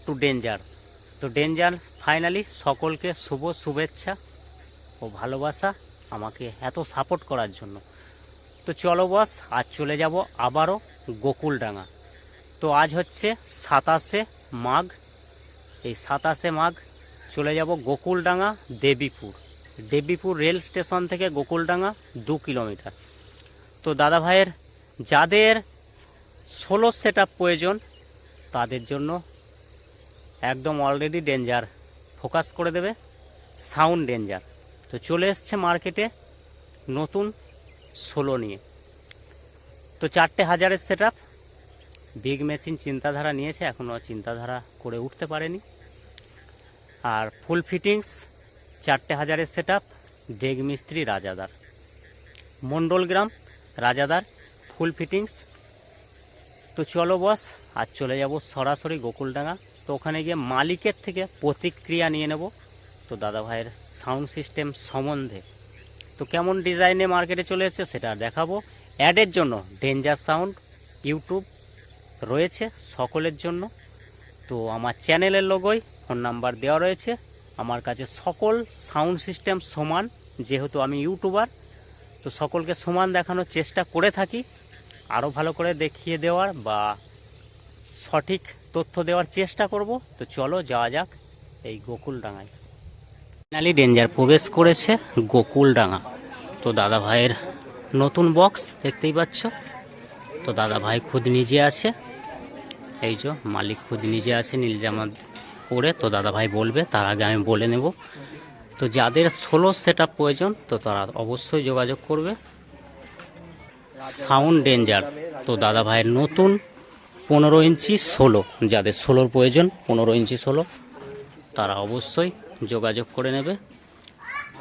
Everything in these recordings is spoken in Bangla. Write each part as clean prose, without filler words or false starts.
Two danger. তো ডেঞ্জার ফাইনালি সকলকে শুভ শুভেচ্ছা ও ভালোবাসা আমাকে এত সাপোর্ট করার জন্য। তো চলো বস, আজ চলে যাব আবারও গোকুলডাঙ্গা। তো আজ হচ্ছে 27শে মাঘ। এই 27শে মাঘ চলে যাব গোকুলডাঙ্গা দেবীপুর। দেবীপুর রেল স্টেশন থেকে গোকুলডাঙ্গা 2 কিলোমিটার। তো দাদা ভাইয়ের যাদের সোলো সেট আপ প্রয়োজন তাদের জন্য একদম অলরেডি ডেঞ্জার ফোকাস করে দেবে, সাউন্ড ডেঞ্জার। তো চলে এসছে মার্কেটে নতুন সোলো নিয়ে। তো 4000-এর সেট আপ, বিগ মেশিন চিন্তাধারা নিয়েছে, এখনও চিন্তাধারা করে উঠতে পারেনি। আর ফুল ফিটিংস 4000-এর সেট আপ, ডেগ মিস্ত্রি রাজাদার, মণ্ডলগ্রাম রাজাদার, ফুল ফিটিংস। তো চলো বস, আজ চলে যাব সরাসরি গোকুলডাঙ্গা। তো ওখানে গিয়ে মালিকের থেকে প্রতিক্রিয়া নিয়ে নেব। তো দাদা ভাইয়ের সাউন্ড সিস্টেম সম্বন্ধে তো কেমন ডিজাইনে মার্কেটে চলে এসেছে সেটা দেখাবো। অ্যাডের জন্য ডেঞ্জার সাউন্ড ইউটিউব রয়েছে সকলের জন্য। তো আমার চ্যানেলের লোগোয় ফোন নাম্বার দেওয়া রয়েছে। আমার কাছে সকল সাউন্ড সিস্টেম সমান, যেহেতু আমি ইউটিউবার, তো সকলকে সমান দেখানোর চেষ্টা করে থাকি, আরও ভালো করে দেখিয়ে দেওয়ার বা সঠিক তথ্য দেওয়ার চেষ্টা করব। তো চলো যাওয়া যাক এই গোকুলডাঙ্গায়। ফাইনালি ডেঞ্জার প্রবেশ করেছে গোকুলডাঙ্গা। তো দাদা ভাইয়ের নতুন বক্স দেখতেই পাচ্ছ। তো দাদা ভাই খুদ নিজে আছে, এই যে মালিক খুদ নিজে আছে নীল জামা পরে। তো দাদা ভাই বলবে, তার আগে আমি বলে নেব। তো যাদের সোলো সেট আপ প্রয়োজন তো তারা অবশ্যই যোগাযোগ করবে, সাউন্ড ডেঞ্জার। তো দাদা ভাইয়ের নতুন 15 ইঞ্চি সোলো, যাদের সোলোর প্রয়োজন 15 ইঞ্চি সোলো তারা অবশ্যই যোগাযোগ করে নেবে।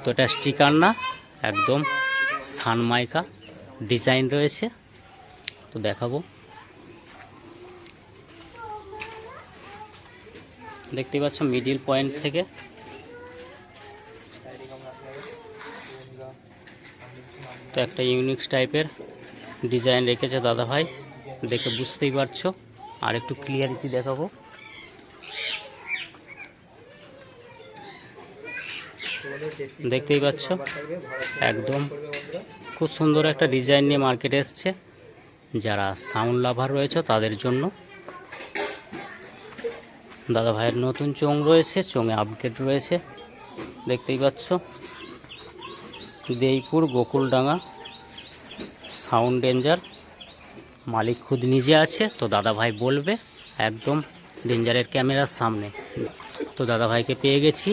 তো এটা স্টিকার না, একদম সানমাইকা ডিজাইন রয়েছে। তো দেখাবো, দেখতেই পাচ্ছ মিডিল পয়েন্ট থেকে তো একটা ইউনিক টাইপের ডিজাইন রেখেছে দাদা ভাই, দেখে বুঝতেই পারছো। আর একটু ক্লিয়ারিটি দেখাবো। দেখতেই পাচ্ছ একদম খুব সুন্দর একটা ডিজাইন নিয়ে মার্কেটে এসছে। যারা সাউন্ড লাভার রয়েছে তাদের জন্য দাদা ভাইয়ের নতুন চোঙ রয়েছে, চোঙে আপডেট রয়েছে। দেখতেই পাচ্ছ দেইপুর গোকুলডাঙ্গা সাউন্ড ডেঞ্জার, মালিক খুদ নিজে আছে। তো দাদা ভাই বলবে একদম ডেঞ্জারের ক্যামেরার সামনে। তো দাদা ভাইকে পেয়ে গেছি,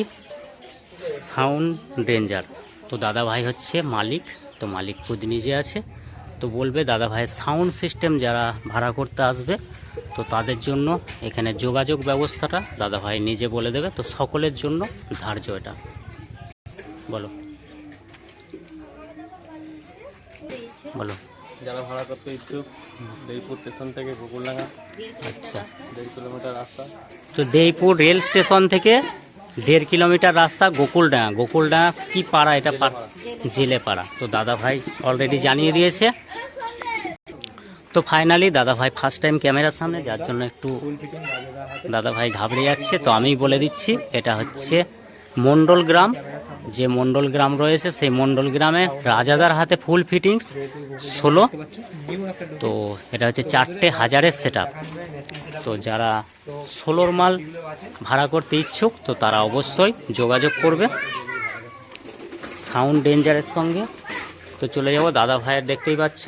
সাউন্ড ডেঞ্জার। তো দাদা ভাই হচ্ছে মালিক, তো মালিক খুদ নিজে আছে। তো বলবে দাদা ভাইয়ের সাউন্ড সিস্টেম যারা ভাড়া করতে আসবে তো তাদের জন্য এখানে যোগাযোগ ব্যবস্থাটা দাদা ভাই নিজে বলে দেবে। তো সকলের জন্য ধার্য এটা। বলো বলো। যারা ভাড়া করতে ইচ্ছুক, দেইপুর স্টেশন থেকে গোকুলডাঙ্গা, আচ্ছা 1.5 কিলোমিটার রাস্তা। তো দেইপুর রেল স্টেশন থেকে 1.5 কিলোমিটার রাস্তা গোকুলডাঙ্গা। গোকুলডাঙ্গা কি পাড়া? এটা জেলে পাড়া। তো দাদা ভাই অলরেডি জানিয়ে দিয়েছে। তো ফাইনালি দাদা ভাই ফার্স্ট টাইম ক্যামেরার সামনে, যার জন্য একটু দাদা ভাই ঘাবড়ে যাচ্ছে। তো আমি বলে দিচ্ছি, এটা হচ্ছে মণ্ডলগ্রাম, যে মণ্ডলগ্রাম রয়েছে সেই মণ্ডলগ্রামে রাজাদার হাতে ফুল ফিটিংস সোলো। তো এটা হচ্ছে 4000-এর সেট আপ। তো যারা সোলোর মাল ভাড়া করতে ইচ্ছুক তো তারা অবশ্যই যোগাযোগ করবে সাউন্ড ডেঞ্জারের সঙ্গে। তো চলে যাব দাদা ভাইয়ের, দেখতেই পাচ্ছ।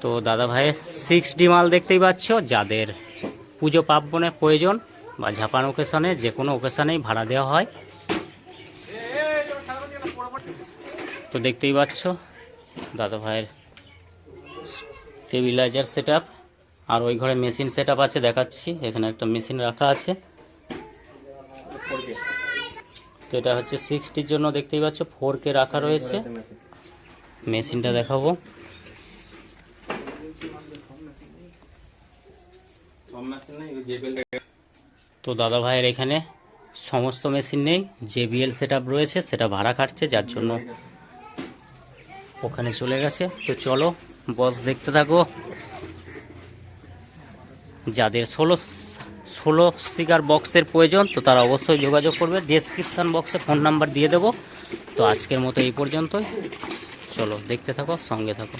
তো দাদা ভাইয়ের 6D মাল দেখতেই পাচ্ছ। যাদের পুজো পার্বণে প্রয়োজন বা ঝাপান ওকেশনে, যে কোনো ওকেশনেই ভাড়া দেওয়া হয়। তো দেখতেই পাচ্ছ দাদা ভাইয়ের স্টেবিলাইজার সেট আপ। আর ওই ঘরে মেশিন সেট আপ আছে, দেখাচ্ছি। এখানে একটা মেশিন রাখা আছে। তো এটা হচ্ছে 6Dর জন্য, দেখতেই পাচ্ছ 4K রাখা রয়েছে। মেশিনটা দেখাবো। তো দাদা ভাইয়ের এখানে সমস্ত মেশিন নেই, JBL সেট আপ রয়েছে, সেটা ভাড়া খাটছে, যার জন্য ওখানে চলে গেছে। তো চলো বস দেখতে থাকো। যাদের 16 স্টিকার বক্সের প্রয়োজন, তো তারা অবশ্যই যোগাযোগ করবে। ডেসক্রিপশান বক্সে ফোন নাম্বার দিয়ে দেবো। তো আজকের মতো এই পর্যন্তই। চলো দেখতে থাকো, সঙ্গে থাকো।